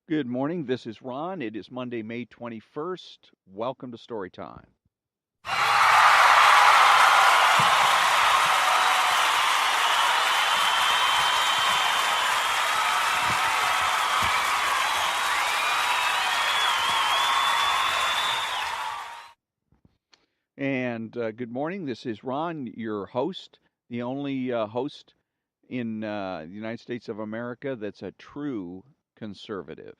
Good morning. This is Ron. It is Monday, May 21st. Welcome to Story Time. And good morning. This is Ron, your host, the only host in the United States of America that's a true conservative.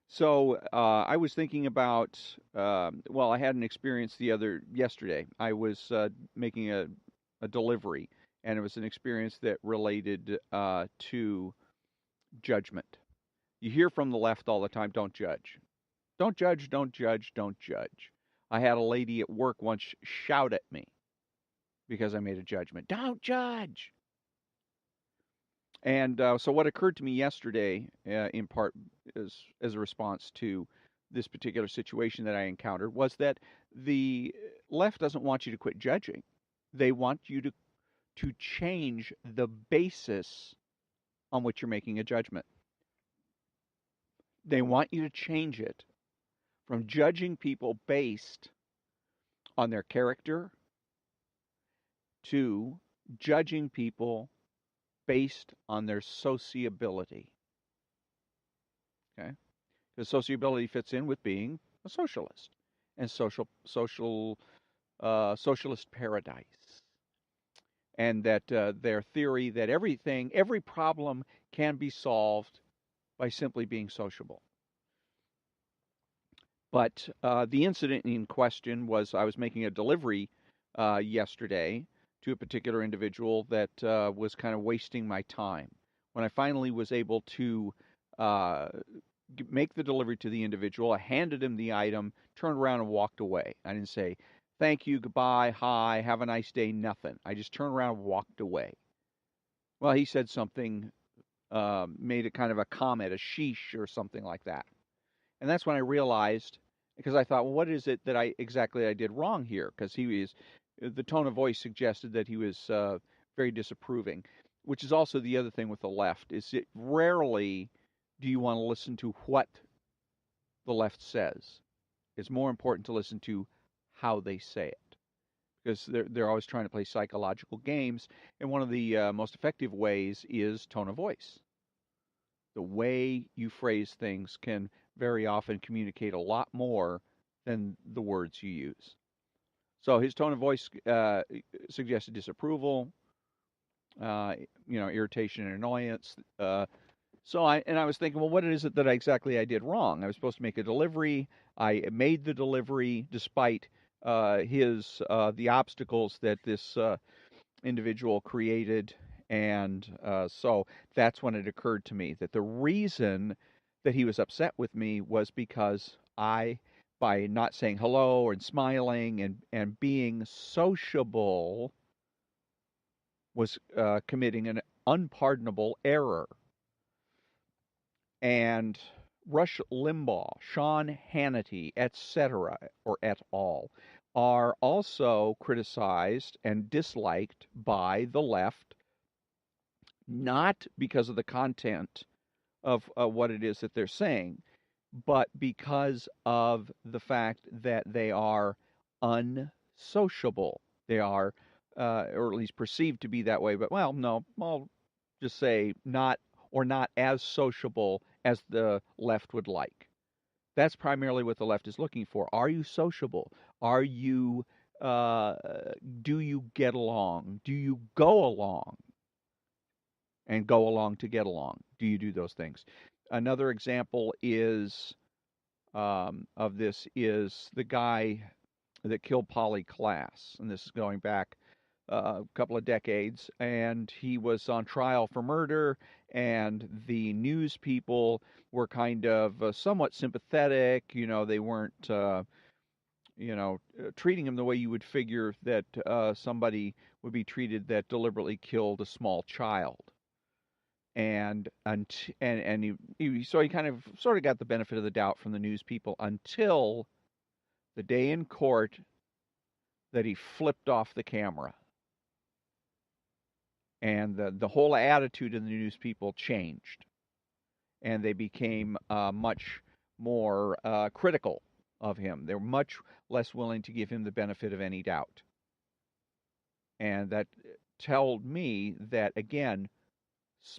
So I was thinking about, I had an experience yesterday. I was making a delivery, and it was an experience that related to judgment. You hear from the left all the time, don't judge. Don't judge, don't judge, don't judge. I had a lady at work once shout at me because I made a judgment. Don't judge. And so, what occurred to me yesterday, in part as a response to this particular situation that I encountered, was that the left doesn't want you to quit judging. They want you to change the basis on which you're making a judgment. They want you to change it from judging people based on their character to judging people based on their sociability. Okay, because sociability fits in with being a socialist and socialist paradise, and that their theory that every problem can be solved by simply being sociable. But the incident in question was I was making a delivery yesterday to a particular individual that was kind of wasting my time. When I finally was able to uh, make the delivery to the individual, I handed him the item, turned around and walked away. I didn't say, thank you, goodbye, hi, have a nice day, nothing. I just turned around and walked away. Well, he said something, made a kind of a comment, a sheesh or something like that. And that's when I realized, because I thought, well, what is it that I did wrong here? Because the tone of voice suggested that he was very disapproving, which is also the other thing with the left, is it rarely do you want to listen to what the left says. It's more important to listen to how they say it, because they're always trying to play psychological games, and one of the most effective ways is tone of voice. The way you phrase things can very often communicate a lot more than the words you use. So his tone of voice suggested disapproval, irritation and annoyance. I was thinking, well, what is it that I did wrong? I was supposed to make a delivery. I made the delivery despite the obstacles that this individual created. And so that's when it occurred to me that the reason that he was upset with me was because by not saying hello and smiling and being sociable, was committing an unpardonable error. And Rush Limbaugh, Sean Hannity, etc., or et al., are also criticized and disliked by the left, not because of the content of what it is that they're saying, but because of the fact that they are unsociable. They are, or at least perceived to be that way, but well, no, I'll just say not as sociable as the left would like. That's primarily what the left is looking for. Are you sociable? Are you, uh, do you get along? Do you go along? And go along to get along? Do you do those things? Another example of this is the guy that killed Polly Klaas, and this is going back a couple of decades, and he was on trial for murder, and the news people were kind of somewhat sympathetic. They weren't, treating him the way you would figure that somebody would be treated that deliberately killed a small child. So he kind of sort of got the benefit of the doubt from the news people until the day in court that he flipped off the camera, and the whole attitude of the news people changed. and they became much more critical of him. They're much less willing to give him the benefit of any doubt. And that told me that, again,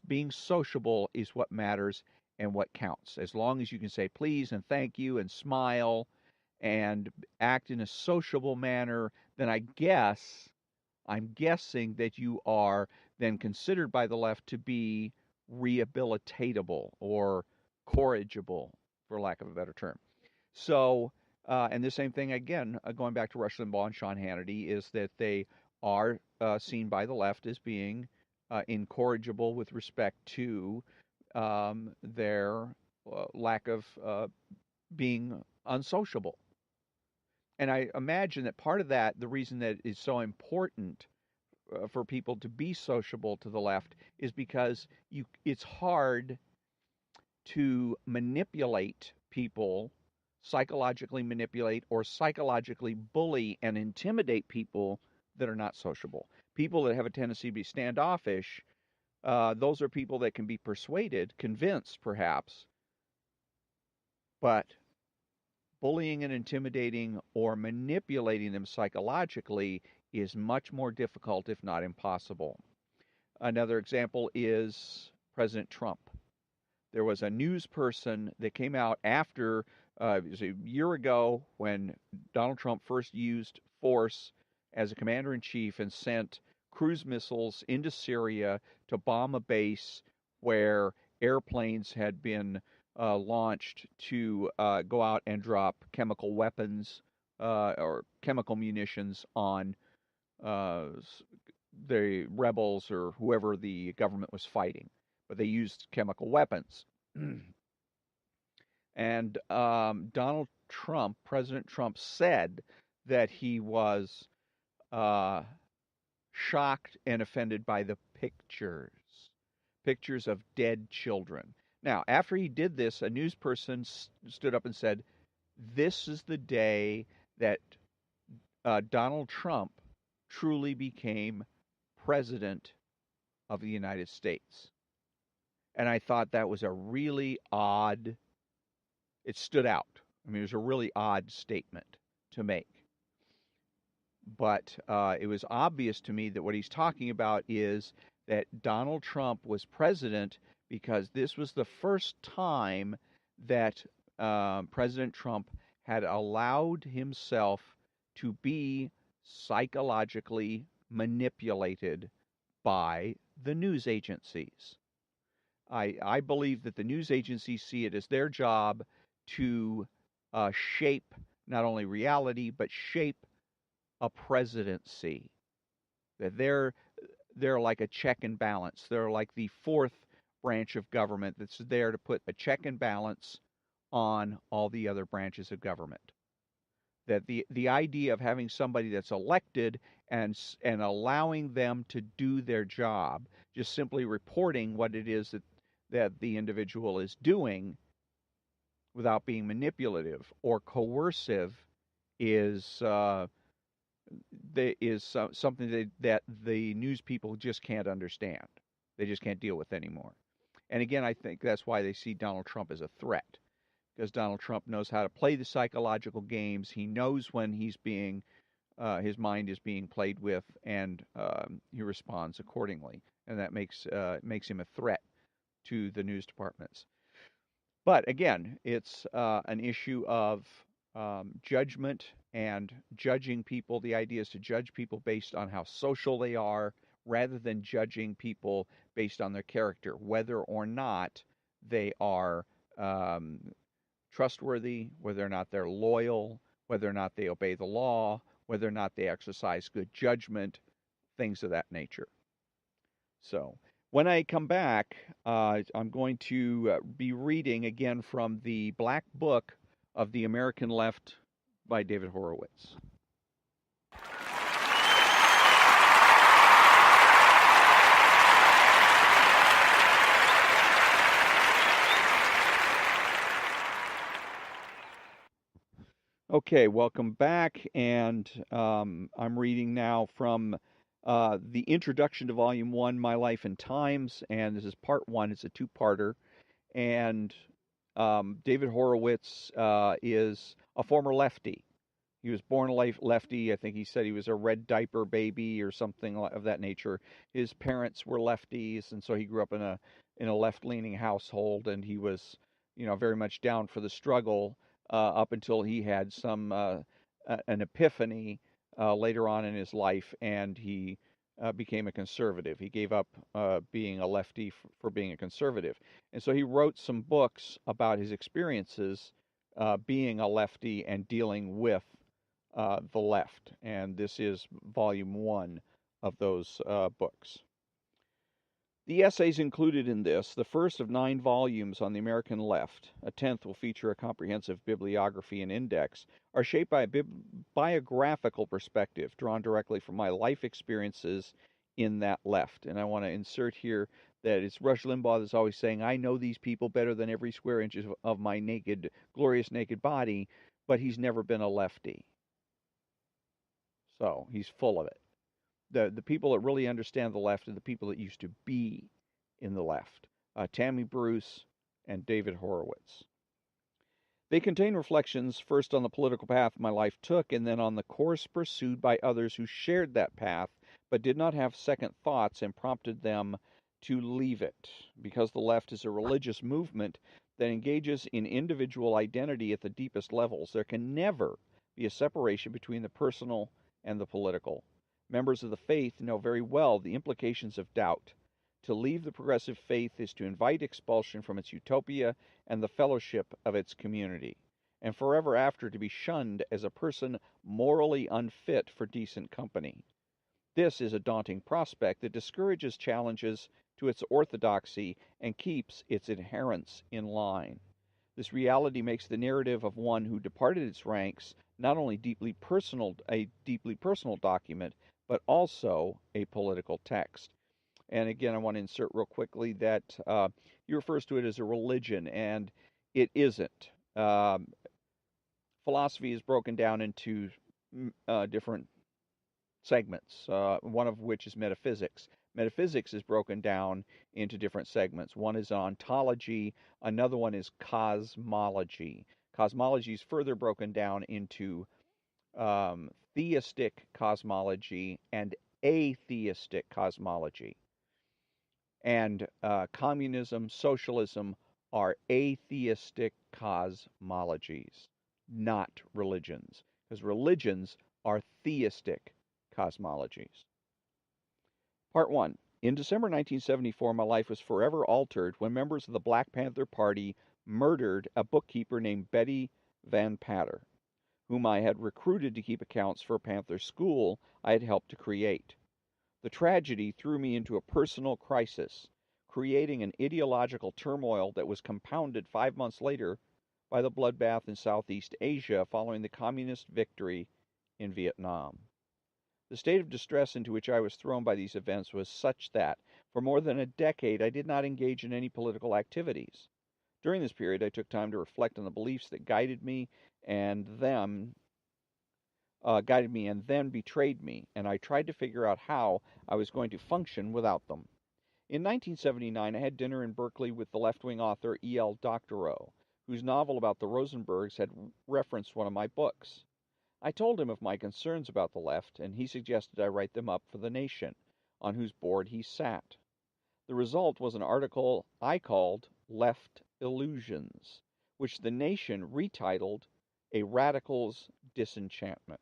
being sociable is what matters and what counts. As long as you can say please and thank you and smile and act in a sociable manner, then I'm guessing that you are then considered by the left to be rehabilitatable or corrigible, for lack of a better term. So, and the same thing again, going back to Rush Limbaugh and Sean Hannity, is that they are seen by the left as being incorrigible with respect to their lack of being unsociable. And I imagine that part of that, the reason that is so important for people to be sociable to the left, is because it's hard to manipulate people, psychologically manipulate or psychologically bully and intimidate people that are not sociable. People that have a tendency to be standoffish, those are people that can be persuaded, convinced perhaps, but bullying and intimidating or manipulating them psychologically is much more difficult, if not impossible. Another example is President Trump. There was a news person that came out after, it was a year ago when Donald Trump first used force as a commander in chief and sent cruise missiles into Syria to bomb a base where airplanes had been launched to go out and drop chemical weapons or chemical munitions on uh, the rebels or whoever the government was fighting. But they used chemical weapons. And Donald Trump, President Trump, said that he was uh, shocked and offended by the pictures of dead children. Now, after he did this, a news person stood up and said, "This is the day that Donald Trump truly became president of the United States." And I thought that was a really odd, it stood out. I mean, it was a really odd statement to make. But it was obvious to me that what he's talking about is that Donald Trump was president because this was the first time that President Trump had allowed himself to be psychologically manipulated by the news agencies. I believe that the news agencies see it as their job to shape not only reality, but shape a presidency. That they're like a check and balance. They're like the fourth branch of government that's there to put a check and balance on all the other branches of government. That the idea of having somebody that's elected and allowing them to do their job, just simply reporting what it is that the individual is doing without being manipulative or coercive is something that the news people just can't understand. They just can't deal with anymore. And again, I think that's why they see Donald Trump as a threat, because Donald Trump knows how to play the psychological games. He knows when his mind is being played with, and he responds accordingly, and that makes him a threat to the news departments. But again, it's an issue of judgment and judging people. The idea is to judge people based on how social they are rather than judging people based on their character, whether or not they are trustworthy, whether or not they're loyal, whether or not they obey the law, whether or not they exercise good judgment, things of that nature. So, when I come back, I'm going to be reading again from the Black Book of the American Left by David Horowitz. Okay, welcome back, and I'm reading now from the introduction to Volume 1, My Life and Times, and this is Part 1. It's a two-parter, And David Horowitz is a former lefty. He was born a lefty. I think he said he was a red diaper baby or something of that nature. His parents were lefties, and so he grew up in a left-leaning household, and he was, very much down for the struggle up until he had an epiphany later on in his life, and he became a conservative. He gave up being a lefty for being a conservative, and so he wrote some books about his experiences being a lefty and dealing with the left, and this is volume one of those books. The essays included in this, the first of 9 volumes on the American left, a 10th will feature a comprehensive bibliography and index, are shaped by a biographical perspective drawn directly from my life experiences in that left. And I want to insert here that it's Rush Limbaugh that's always saying, I know these people better than every square inch of my glorious naked body, but he's never been a lefty. So he's full of it. The people that really understand the left are the people that used to be in the left. Tammy Bruce and David Horowitz. They contain reflections first on the political path my life took, and then on the course pursued by others who shared that path, but did not have second thoughts and prompted them to leave it. Because the left is a religious movement that engages in individual identity at the deepest levels, there can never be a separation between the personal and the political. Members of the faith know very well the implications of doubt. To leave the progressive faith is to invite expulsion from its utopia and the fellowship of its community, and forever after to be shunned as a person morally unfit for decent company. This is a daunting prospect that discourages challenges to its orthodoxy and keeps its adherents in line. This reality makes the narrative of one who departed its ranks not only a deeply personal document, but also a political text. And again, I want to insert real quickly that he refers to it as a religion, and it isn't. Philosophy is broken down into different segments, one of which is metaphysics. Metaphysics is broken down into different segments. One is ontology, another one is cosmology. Cosmology is further broken down into theistic cosmology and atheistic cosmology. And communism, socialism are atheistic cosmologies, not religions, because religions are theistic cosmologies. Part 1. In December 1974, my life was forever altered when members of the Black Panther Party murdered a bookkeeper named Betty Van Patter, whom I had recruited to keep accounts for a Panther school I had helped to create. The tragedy threw me into a personal crisis, creating an ideological turmoil that was compounded 5 months later by the bloodbath in Southeast Asia following the communist victory in Vietnam. The state of distress into which I was thrown by these events was such that, for more than a decade, I did not engage in any political activities. During this period, I took time to reflect on the beliefs that guided me and then betrayed me, and I tried to figure out how I was going to function without them. In 1979, I had dinner in Berkeley with the left-wing author E.L. Doctorow, whose novel about the Rosenbergs had referenced one of my books. I told him of my concerns about the left, and he suggested I write them up for The Nation, on whose board he sat. The result was an article I called Left Illusions, which The Nation retitled A Radical's Disenchantment.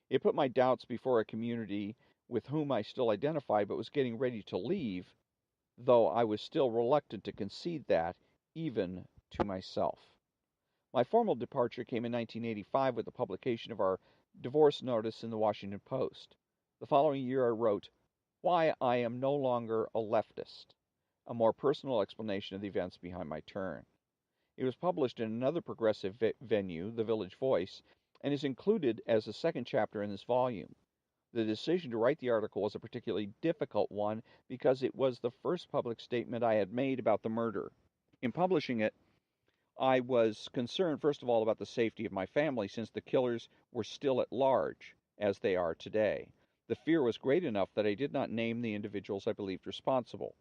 It put my doubts before a community with whom I still identified but was getting ready to leave, though I was still reluctant to concede that, even to myself. My formal departure came in 1985 with the publication of our divorce notice in the Washington Post. The following year I wrote, Why I Am No Longer a Leftist, a more personal explanation of the events behind my turn. It was published in another progressive venue, the Village Voice, and is included as the second chapter in this volume. The decision to write the article was a particularly difficult one because it was the first public statement I had made about the murder. In publishing it, I was concerned, first of all, about the safety of my family since the killers were still at large, as they are today. The fear was great enough that I did not name the individuals I believed responsible.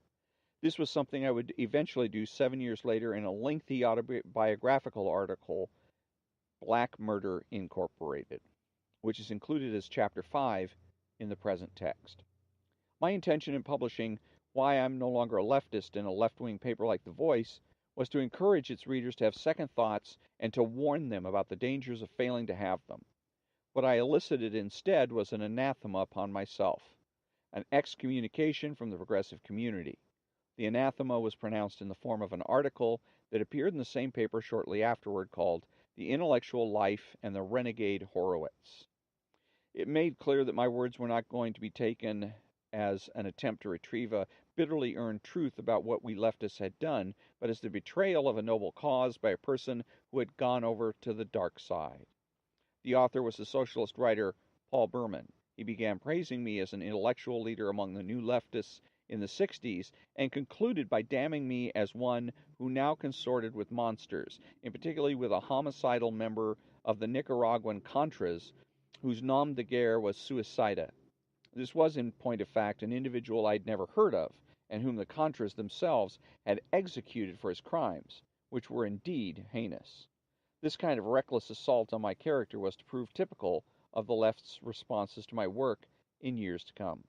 This was something I would eventually do 7 years later in a lengthy autobiographical article, Black Murder Incorporated, which is included as Chapter 5 in the present text. My intention in publishing Why I'm No Longer a Leftist in a left-wing paper like The Voice was to encourage its readers to have second thoughts and to warn them about the dangers of failing to have them. What I elicited instead was an anathema upon myself, an excommunication from the progressive community. The anathema was pronounced in the form of an article that appeared in the same paper shortly afterward called The Intellectual Life and the Renegade Horowitz. It made clear that my words were not going to be taken as an attempt to retrieve a bitterly earned truth about what we leftists had done, but as the betrayal of a noble cause by a person who had gone over to the dark side. The author was the socialist writer Paul Berman. He began praising me as an intellectual leader among the new leftists in the 60s and concluded by damning me as one who now consorted with monsters, and particularly with a homicidal member of the Nicaraguan Contras whose nom de guerre was Suicida. This was, in point of fact, an individual I'd never heard of, and whom the Contras themselves had executed for his crimes, which were indeed heinous. This kind of reckless assault on my character was to prove typical of the left's responses to my work in years to come.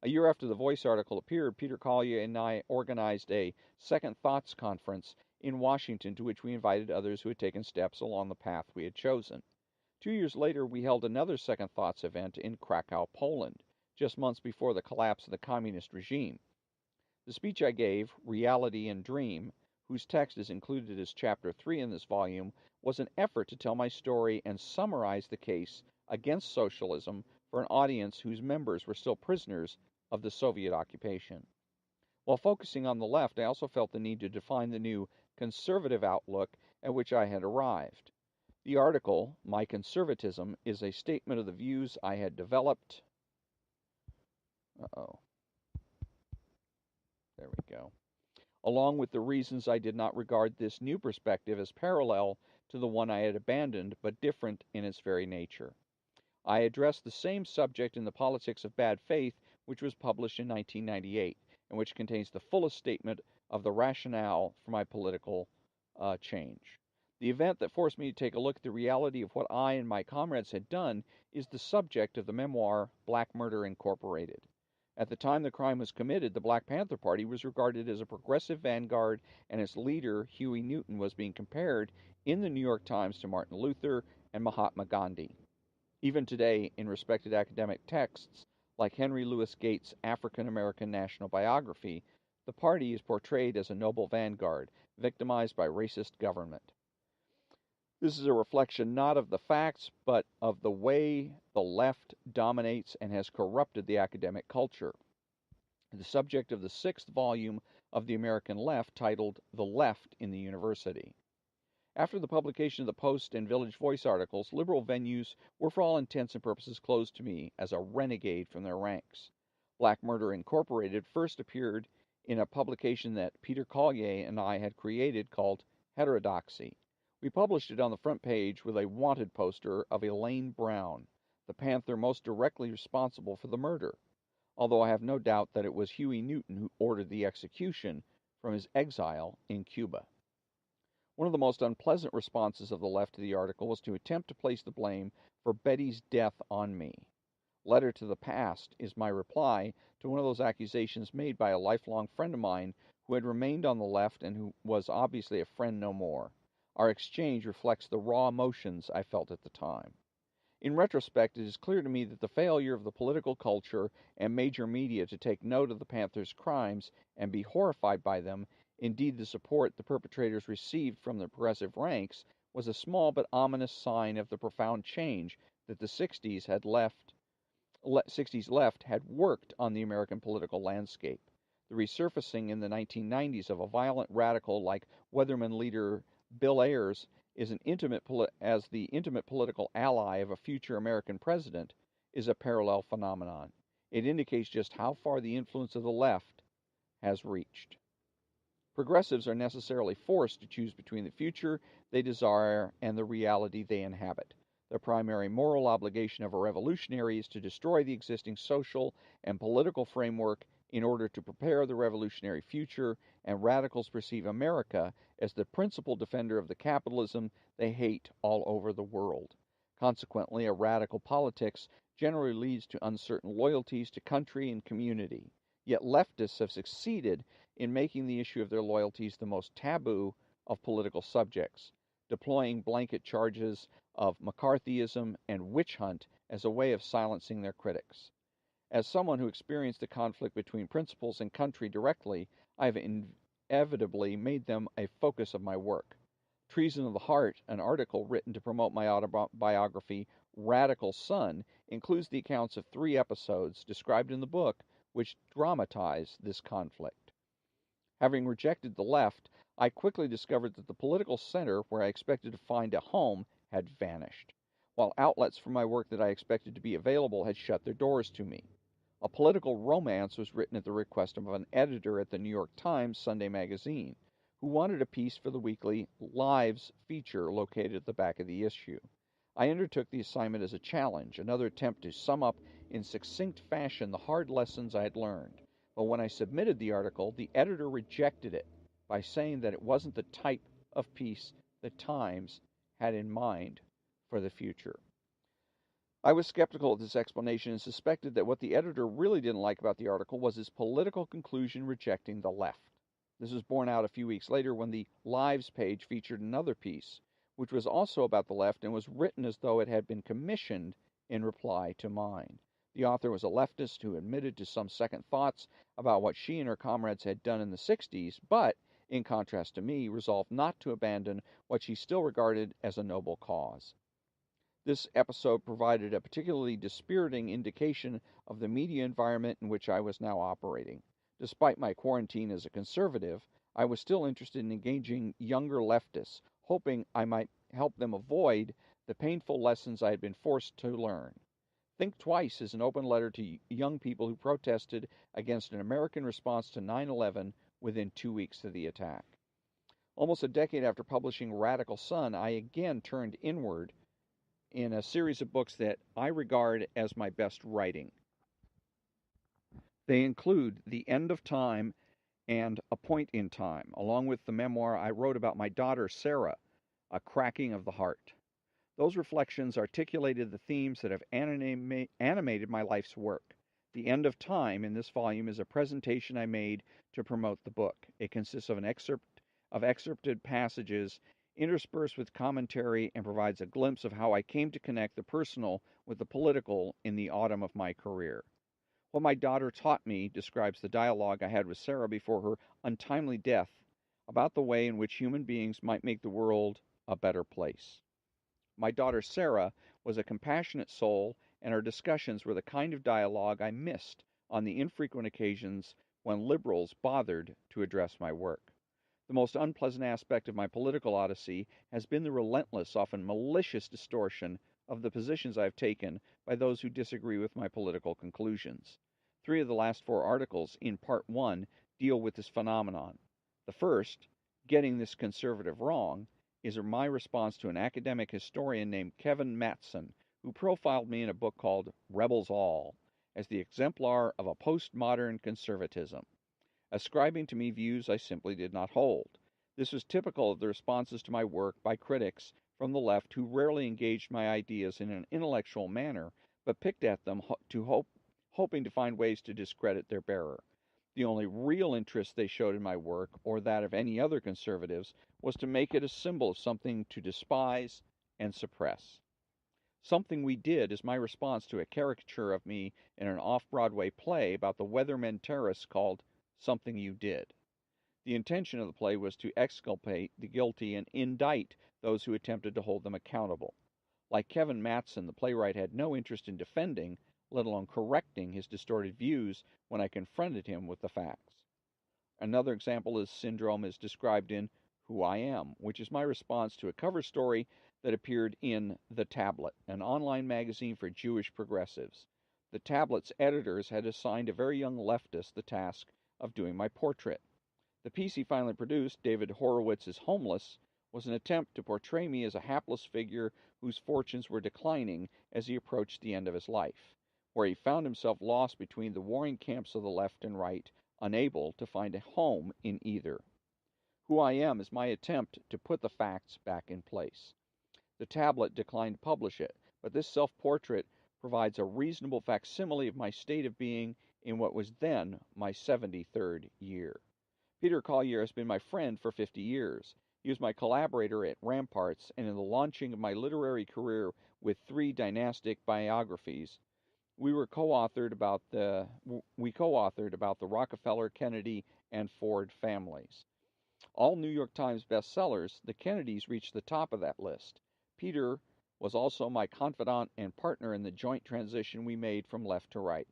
A year after the Voice article appeared, Peter Collier and I organized a Second Thoughts conference in Washington to which we invited others who had taken steps along the path we had chosen. 2 years later, we held another Second Thoughts event in Krakow, Poland, just months before the collapse of the communist regime. The speech I gave, Reality and Dream, whose text is included as Chapter 3 in this volume, was an effort to tell my story and summarize the case against socialism for an audience whose members were still prisoners of the Soviet occupation. While focusing on the left, I also felt the need to define the new conservative outlook at which I had arrived. The article, My Conservatism, is a statement of the views I had developed. There we go. Along with the reasons I did not regard this new perspective as parallel to the one I had abandoned, but different in its very nature. I addressed the same subject in The Politics of Bad Faith, which was published in 1998, and which contains the fullest statement of the rationale for my political change. The event that forced me to take a look at the reality of what I and my comrades had done is the subject of the memoir Black Murder Incorporated. At the time the crime was committed, the Black Panther Party was regarded as a progressive vanguard, and its leader, Huey Newton, was being compared in the New York Times to Martin Luther and Mahatma Gandhi. Even today, in respected academic texts, like Henry Louis Gates' African American National Biography, the party is portrayed as a noble vanguard, victimized by racist government. This is a reflection not of the facts, but of the way the left dominates and has corrupted the academic culture. The subject of the 6th volume of The American Left, titled The Left in the University. After the publication of the Post and Village Voice articles, liberal venues were for all intents and purposes closed to me as a renegade from their ranks. Black Murder Incorporated first appeared in a publication that Peter Collier and I had created called Heterodoxy. We published it on the front page with a wanted poster of Elaine Brown, the Panther most directly responsible for the murder, although I have no doubt that it was Huey Newton who ordered the execution from his exile in Cuba. One of the most unpleasant responses of the left to the article was to attempt to place the blame for Betty's death on me. Letter to the Past is my reply to one of those accusations made by a lifelong friend of mine who had remained on the left and who was obviously a friend no more. Our exchange reflects the raw emotions I felt at the time. In retrospect, it is clear to me that the failure of the political culture and major media to take note of the Panthers' crimes and be horrified by them, indeed the support the perpetrators received from the progressive ranks, was a small but ominous sign of the profound change that the 60s left had worked on the American political landscape. The resurfacing in the 1990s of a violent radical like Weatherman leader Bill Ayers as the intimate political ally of a future American president is a parallel phenomenon. It indicates just how far the influence of the left has reached. Progressives are necessarily forced to choose between the future they desire and the reality they inhabit. The primary moral obligation of a revolutionary is to destroy the existing social and political framework in order to prepare the revolutionary future, and radicals perceive America as the principal defender of the capitalism they hate all over the world. Consequently, a radical politics generally leads to uncertain loyalties to country and community. Yet leftists have succeeded in making the issue of their loyalties the most taboo of political subjects, deploying blanket charges of McCarthyism and witch hunt as a way of silencing their critics. As someone who experienced the conflict between principles and country directly, I have inevitably made them a focus of my work. Treason of the Heart, an article written to promote my autobiography, Radical Son, includes the accounts of 3 episodes described in the book which dramatize this conflict. Having rejected the left, I quickly discovered that the political center where I expected to find a home had vanished, while outlets for my work that I expected to be available had shut their doors to me. A political romance was written at the request of an editor at the New York Times Sunday magazine, who wanted a piece for the weekly Lives feature located at the back of the issue. I undertook the assignment as a challenge, another attempt to sum up in succinct fashion the hard lessons I had learned. But when I submitted the article, the editor rejected it by saying that it wasn't the type of piece the Times had in mind for the future. I was skeptical of this explanation and suspected that what the editor really didn't like about the article was its political conclusion rejecting the left. This was borne out a few weeks later when the Lives page featured another piece, which was also about the left and was written as though it had been commissioned in reply to mine. The author was a leftist who admitted to some second thoughts about what she and her comrades had done in the 60s, but, in contrast to me, resolved not to abandon what she still regarded as a noble cause. This episode provided a particularly dispiriting indication of the media environment in which I was now operating. Despite my quarantine as a conservative, I was still interested in engaging younger leftists, hoping I might help them avoid the painful lessons I had been forced to learn. Think Twice is an open letter to young people who protested against an American response to 9/11 within 2 weeks of the attack. Almost a decade after publishing Radical Son, I again turned inward in a series of books that I regard as my best writing. They include The End of Time and A Point in Time, along with the memoir I wrote about my daughter Sarah, A Cracking of the Heart. Those reflections articulated the themes that have animated my life's work. The End of Time in this volume is a presentation I made to promote the book. It consists of excerpted passages interspersed with commentary and provides a glimpse of how I came to connect the personal with the political in the autumn of my career. What my daughter taught me describes the dialogue I had with Sarah before her untimely death about the way in which human beings might make the world a better place. My daughter Sarah was a compassionate soul, and our discussions were the kind of dialogue I missed on the infrequent occasions when liberals bothered to address my work. The most unpleasant aspect of my political odyssey has been the relentless, often malicious distortion of the positions I have taken by those who disagree with my political conclusions. 3 of the last 4 articles in Part 1 deal with this phenomenon. The first, Getting This Conservative Wrong, is my response to an academic historian named Kevin Mattson, who profiled me in a book called Rebels All as the exemplar of a postmodern conservatism, ascribing to me views I simply did not hold. This was typical of the responses to my work by critics from the left who rarely engaged my ideas in an intellectual manner, but picked at them hoping to find ways to discredit their bearer. The only real interest they showed in my work, or that of any other conservatives, was to make it a symbol of something to despise and suppress. Something We Did is my response to a caricature of me in an off-Broadway play about the Weathermen terrorists called Something You Did. The intention of the play was to exculpate the guilty and indict those who attempted to hold them accountable. Like Kevin Mattson, the playwright had no interest in defending, let alone correcting, his distorted views when I confronted him with the facts. Another example of this syndrome is described in Who I Am, which is my response to a cover story that appeared in The Tablet, an online magazine for Jewish progressives. The Tablet's editors had assigned a very young leftist the task of doing my portrait. The piece he finally produced, David Horowitz's Homeless, was an attempt to portray me as a hapless figure whose fortunes were declining as he approached the end of his life. where he found himself lost between the warring camps of the left and right, unable to find a home in either. Who I Am is my attempt to put the facts back in place. The tablet declined to publish it, but this self-portrait provides a reasonable facsimile of my state of being in what was then my 73rd year. Peter Collier has been my friend for 50 years. He was my collaborator at Ramparts and in the launching of my literary career with 3 dynastic biographies. We co-authored about the Rockefeller, Kennedy, and Ford families. All New York Times bestsellers, the Kennedys reached the top of that list. Peter was also my confidant and partner in the joint transition we made from left to right,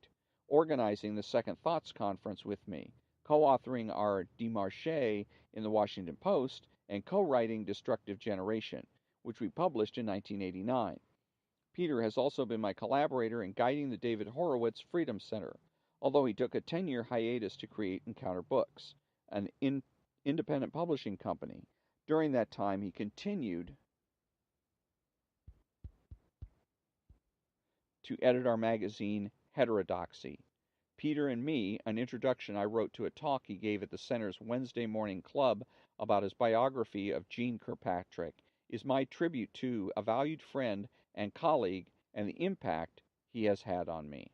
organizing the Second Thoughts Conference with me, co-authoring our Demarche in the Washington Post, and co-writing Destructive Generation, which we published in 1989. Peter has also been my collaborator in guiding the David Horowitz Freedom Center, although he took a 10-year hiatus to create Encounter Books, an independent publishing company. During that time, he continued to edit our magazine, Heterodoxy. Peter and Me, an introduction I wrote to a talk he gave at the Center's Wednesday morning club about his biography of Jeane Kirkpatrick, is my tribute to a valued friend and colleague and the impact he has had on me.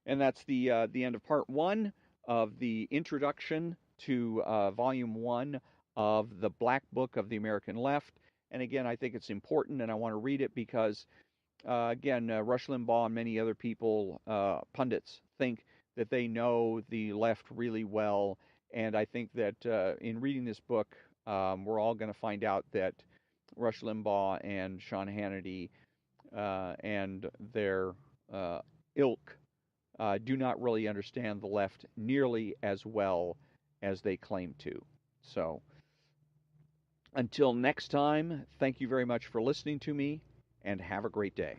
And that's the end of part 1 of the introduction to volume 1 of the Black Book of the American Left. And again, I think it's important, and I want to read it because, again, Rush Limbaugh and many other people, pundits, think that they know the left really well. And I think that in reading this book, we're all going to find out that Rush Limbaugh and Sean Hannity and their ilk do not really understand the left nearly as well as they claim to. So, until next time, thank you very much for listening to me, and have a great day.